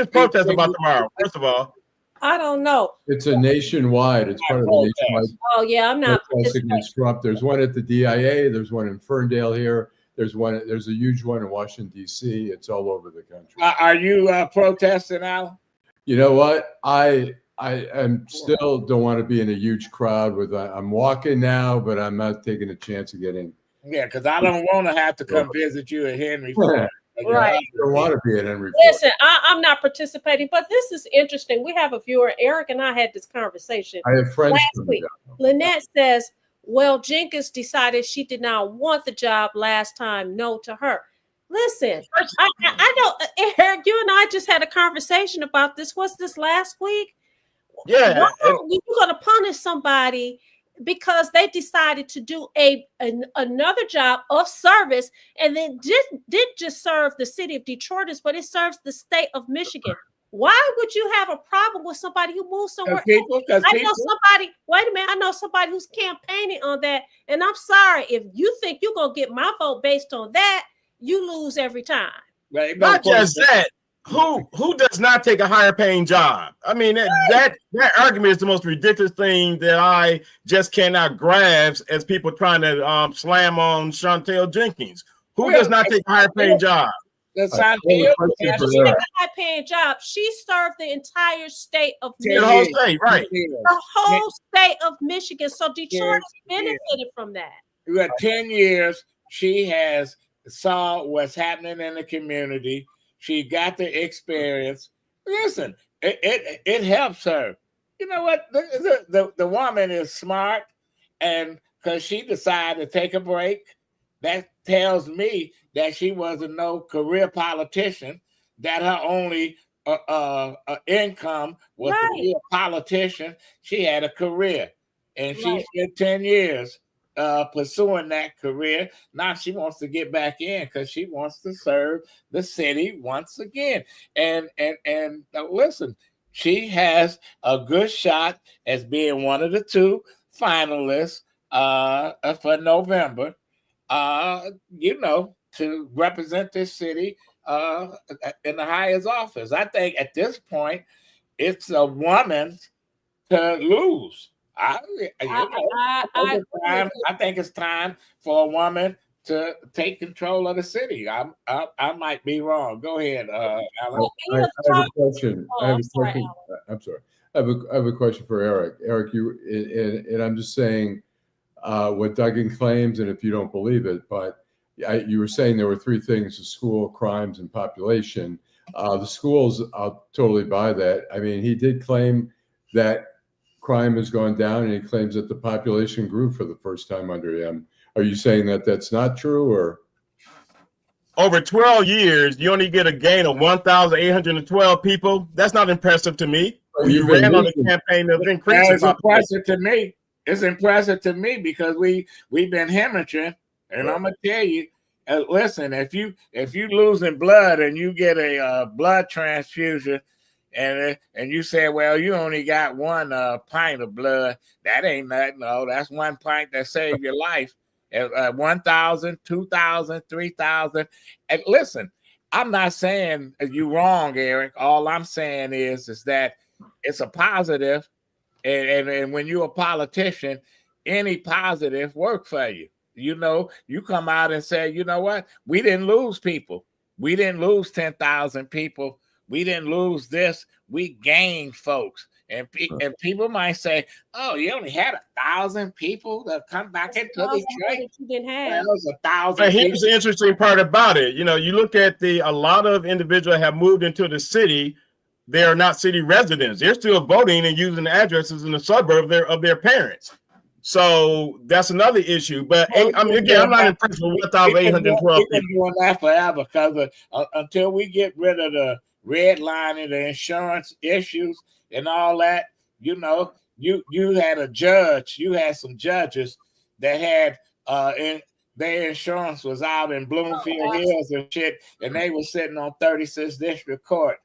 protest about tomorrow? First of all, I don't know. It's a nationwide. It's part of the nationwide. Oh yeah, I'm not against Trump. There's one at the DIA. There's one in Ferndale here. There's a huge one in Washington D.C. It's all over the country. Are you protesting, Alan? You know what? I am still don't want to be in a huge crowd with. I'm walking now, but I'm not taking a chance of getting. Yeah, because I don't want to have to come visit you at Henry Ford. Right. I don't want to be at Henry Ford. Listen, I'm not participating, but this is interesting. We have a viewer, Eric, and I had this conversation I have friends last week. Lynette says, well, Jenkins decided she did not want the job last time. No to her. Listen, I know, Eric, you and I just had a conversation about this. What's this last week? Yeah. Why are you going to punish somebody because they decided to do another job of service, and then didn't just serve the city of Detroiters, but it serves the state of Michigan? Why would you have a problem with somebody who moves somewhere else? I know somebody who's campaigning on that, and I'm sorry, if you think you're going to get my vote based on that, you lose every time. Right? Not just that. Who does not take a higher paying job? I mean, that argument is the most ridiculous thing that I just cannot grasp as people trying to slam on Chantel Jenkins. Who does not take a higher paying job? She didn't have a high paying job. She served the entire state of Michigan. The whole state, right. The whole state of Michigan. So Detroit benefited from that. You got 10 years. She has saw what's happening in the community. She got the experience. Listen, it helps her. You know what? The woman is smart, and because she decided to take a break, that tells me that she wasn't no career politician, that her only income was to be a politician. She had a career, and she spent 10 years pursuing that career. Now she wants to get back in because she wants to serve the city once again. And listen, she has a good shot as being one of the two finalists for November. To represent this city in the highest office. I think at this point, it's a woman to lose. I think it's time for a woman to take control of the city. I might be wrong. Go ahead, Alan. I have a question. I'm sorry. I have a question for Eric. Eric, and I'm just saying what Duggan claims, and if you don't believe it, but you were saying there were three things: the school, crimes, and population. The schools, I'll totally buy that. I mean, he did claim that crime has gone down, and he claims that the population grew for the first time under him. Are you saying that that's not true, or? Over 12 years, you only get a gain of 1,812 people. That's not impressive to me. You ran on a campaign of increasing. It's impressive to me. It's impressive to me because we've been hemorrhaging, and I'm gonna tell you. Listen, if you losing blood and you get a blood transfusion, and you say, well, you only got one pint of blood, that ain't nothing. No, that's one pint that saved your life. 1,000, 2,000, 3,000. And listen, I'm not saying you're wrong, Eric. All I'm saying is that it's a positive, and when you're a politician, any positive work for you. You know, you come out and say, you know what? We didn't lose people. We didn't lose 10,000 people. We didn't lose this. We gained folks. And people might say, "Oh, you only had 1,000 people that come back into Detroit." You didn't have. That was 1,000. But here's the interesting part about it. You know, you look at a lot of individuals have moved into the city. They are not city residents. They're still voting and using the addresses in the suburb of their parents. So that's another issue. But I'm not impressed with 1,812 We've been doing that forever because until we get rid of the redlining, the insurance issues, and all that, you know, you had a judge, you had some judges that had their insurance was out in Bloomfield Hills and shit, and they were sitting on 36th District Court,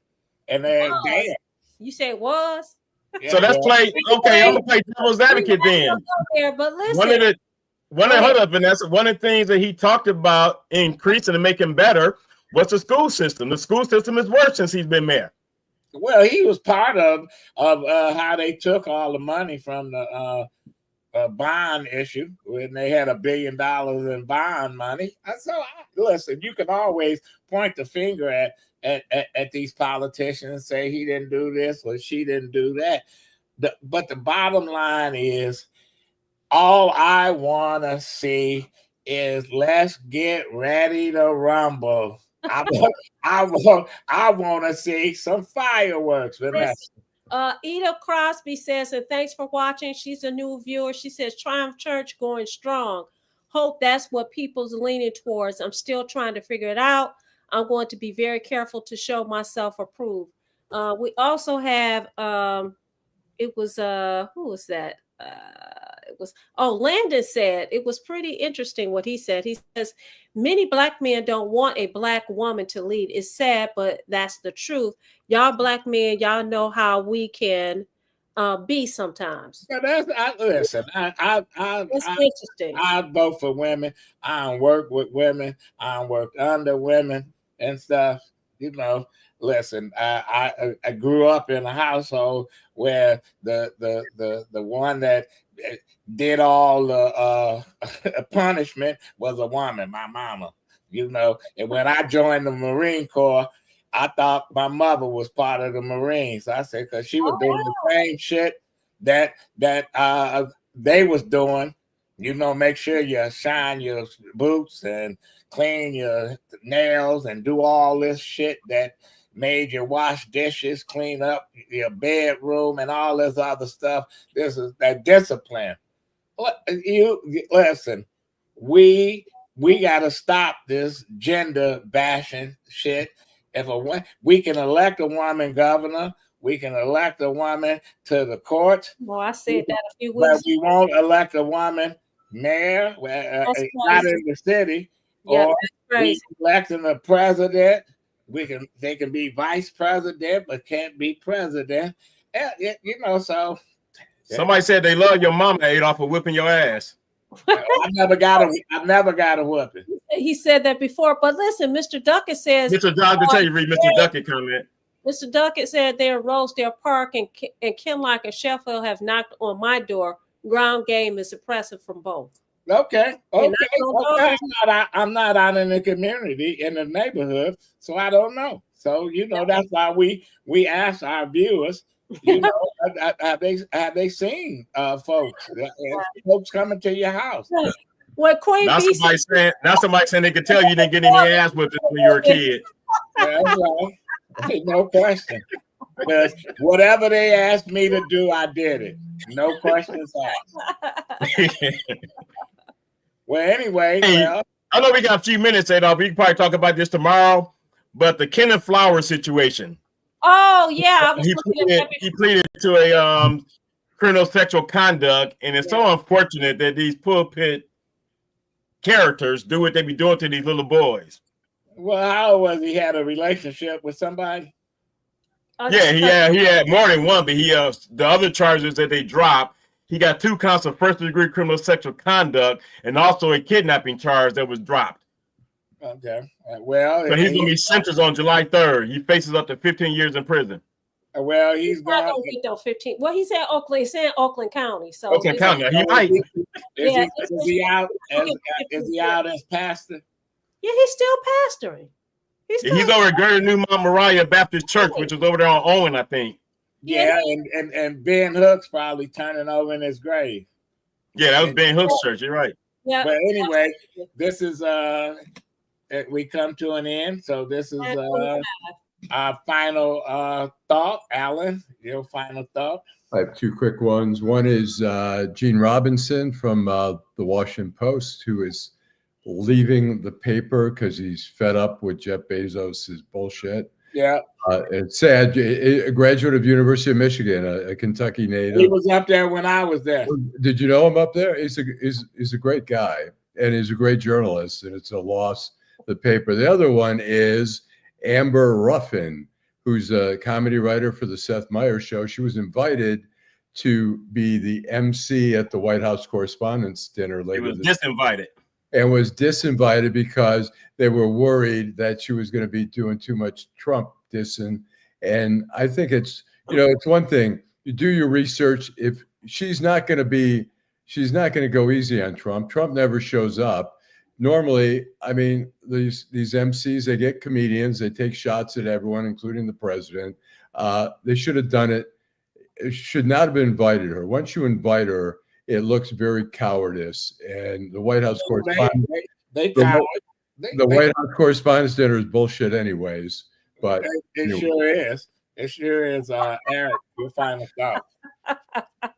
and they're dead. You say it was? Yeah, so let's play. Okay, I'm gonna play devil's advocate then. But listen, hold up, Vanessa. One of the things that he talked about increasing and making better was the school system. The school system is worse since he's been mayor. Well, he was part of how they took all the money from the bond issue when they had $1 billion in bond money. So listen, you can always point the finger at these politicians and say he didn't do this or she didn't do that. But the bottom line is, all I want to see is let's get ready to rumble. I want to see some fireworks. Eda Crosby says, and thanks for watching. She's a new viewer. She says, Triumph Church going strong. Hope that's what people's leaning towards. I'm still trying to figure it out. I'm going to be very careful to show myself approved. We also have, who was that? Landon said, it was pretty interesting what he said. He says, many Black men don't want a Black woman to lead. It's sad, but that's the truth. Y'all Black men, y'all know how we can be sometimes. Listen, it's interesting. I vote for women. I don't work with women. I don't work under women and stuff. You know, listen, I grew up in a household where the one that did all the punishment was a woman, my mama. You know, and when I joined the Marine Corps, I thought my mother was part of the Marines. I said, because she was doing the same shit that they was doing. You know, make sure you shine your boots and clean your nails and do all this shit that made you wash dishes, clean up your bedroom, and all this other stuff. This is that discipline. Listen, we got to stop this gender bashing shit. We can elect a woman governor, we can elect a woman to the court. Well, I said that a few weeks ago. But we won't elect a woman mayor, not in the city. Yeah, or we electing a president. They can be vice president, but can't be president. You know, so somebody said they love your mama, Adolph, for whipping your ass. I've never got a whooping. He said that before, but listen, Mr. Duckett says. Mr. Duckett, tell you read Mr. Duckett comment. Mr. Duckett said they're Rosedale Park and Kinlock and Sheffield have knocked on my door. Ground game is impressive from both. Okay. I'm not out in the community, in the neighborhood, so I don't know. So you know that's why we ask our viewers. You know, have they seen folks coming to your house? Well, Queen now somebody saying they could tell you didn't get any ass whipping when you were a kid. That's right. No question. Because whatever they asked me to do, I did it. No questions asked. Well, anyway, I know we got a few minutes, Adolph. We can probably talk about this tomorrow. But the Kenneth Flowers situation. Oh yeah, he pleaded to a criminal sexual conduct, and it's so unfortunate that these pulpit characters do what they be doing to these little boys. Well, how was he? Had a relationship with somebody? He had more than one, but the other charges that they dropped, he got 2 counts of first-degree criminal sexual conduct and also a kidnapping charge that was dropped. Okay. Well, So he's going to be sentenced on July 3rd. He faces up to 15 years in prison. well, he's not going gonna get no 15. Well, he's at Oakland. He's in Oakland County. So Oakland County. He might. Is he out as pastor? Yeah, he's still pastoring. He's over at Greater New Mount Moriah Baptist Church, which is over there on Owen, I think. Yeah, and Ben Hook's probably turning over in his grave. Yeah, that was Ben Hook's church. You're right. Yeah. But anyway, this is we come to an end. So this is our final thought. Alan, your final thought? I have two quick ones. One is Gene Robinson from the Washington Post, who is leaving the paper because he's fed up with Jeff Bezos' bullshit. Yeah. It's sad. A graduate of University of Michigan, a Kentucky native. He was up there when I was there. Did you know him up there? He's a great guy, and he's a great journalist, and it's a loss, the paper. The other one is Amber Ruffin, who's a comedy writer for the Seth Meyers Show. She was invited to be the MC at the White House Correspondents' Dinner later. He was disinvited. And was disinvited because they were worried that she was going to be doing too much Trump dissing. And I think it's one thing, you do your research. If she's not going to go easy on Trump. Trump never shows up. Normally, I mean, these MCs, they get comedians, they take shots at everyone, including the president. They should have done it. It should not have invited her. Once you invite her, it looks very cowardice. And the White House Correspondents' White House Correspondents' Dinner is bullshit anyways. But it sure is. It sure is. Eric, your final thought.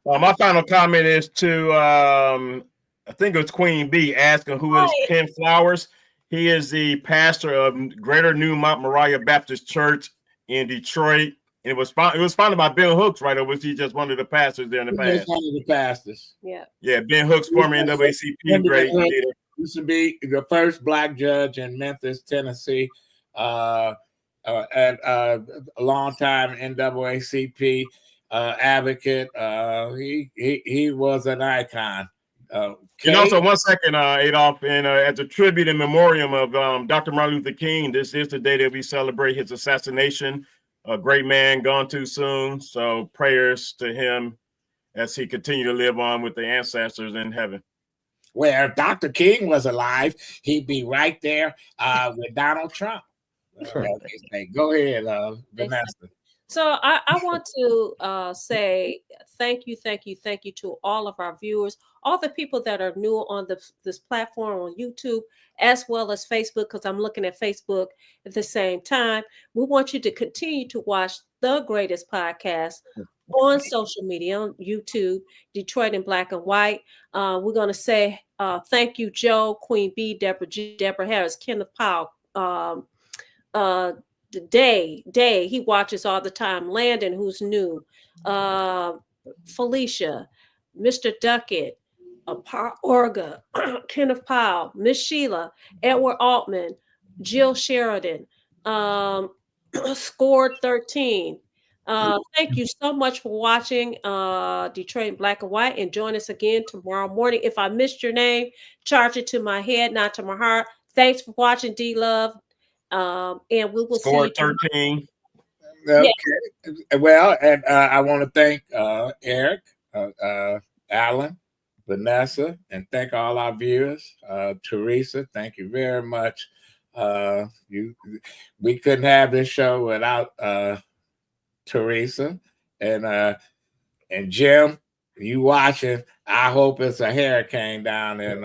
My final comment is to I think it was Queen B asking who is Ken Flowers. He is the pastor of Greater New Mount Moriah Baptist Church in Detroit. And it was founded by Ben Hooks, right? Or was he just one of the pastors there in the past? One of the pastors. Yeah. Yeah, Ben Hooks, former NAACP great leader. Used to be the first Black judge in Memphis, Tennessee, and a long-time NAACP advocate. He was an icon. And also, 1 second, Adolph, and as a tribute and memoriam of Dr. Martin Luther King, this is the day that we celebrate his assassination. A great man gone too soon. So prayers to him as he continued to live on with the ancestors in heaven. Well, if Dr. King was alive, he'd be right there with Donald Trump. Go ahead, Vanessa. So I want to say thank you to all of our viewers, all the people that are new on this platform on YouTube, as well as Facebook, because I'm looking at Facebook at the same time. We want you to continue to watch the greatest podcast on social media, on YouTube, Detroit in Black and White. We're going to say thank you, Joe, Queen B, Deborah G, Deborah Harris, Kenneth Powell, Day, he watches all the time. Landon, who's new. Felicia, Mr. Duckett, Orga, Kenneth Powell, Miss Sheila, Edward Altman, Jill Sheridan, Scored 13. Thank you so much for watching Detroit in Black and White, and join us again tomorrow morning. If I missed your name, charge it to my head, not to my heart. Thanks for watching, D-Love. And we will Score see 13. Okay. Yeah. Well, and I want to thank Eric, Alan, Vanessa, and thank all our viewers. Teresa, thank you very much. We couldn't have this show without Teresa and Jim. You watching? I hope it's a hurricane down in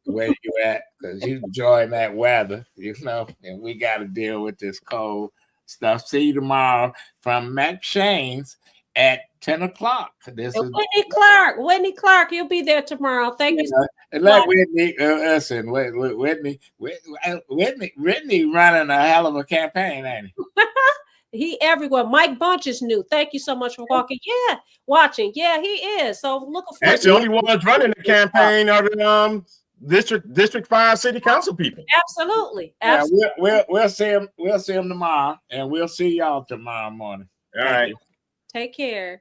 where you at, because you enjoying that weather, and we got to deal with this cold stuff. See you tomorrow from Mac Shane's at 10 o'clock. This is Whitney Clark, you'll be there tomorrow. Thank you. And let Whitney listen. Whitney running a hell of a campaign, ain't he? He everywhere. Mike Bunch is new. Thank you so much for watching. Yeah, he is. So looking forward. That's the only ones running the campaign are the District 5 City Council people. Absolutely. Yeah, we'll see him. We'll see him tomorrow, and we'll see y'all tomorrow morning. All right. Take care.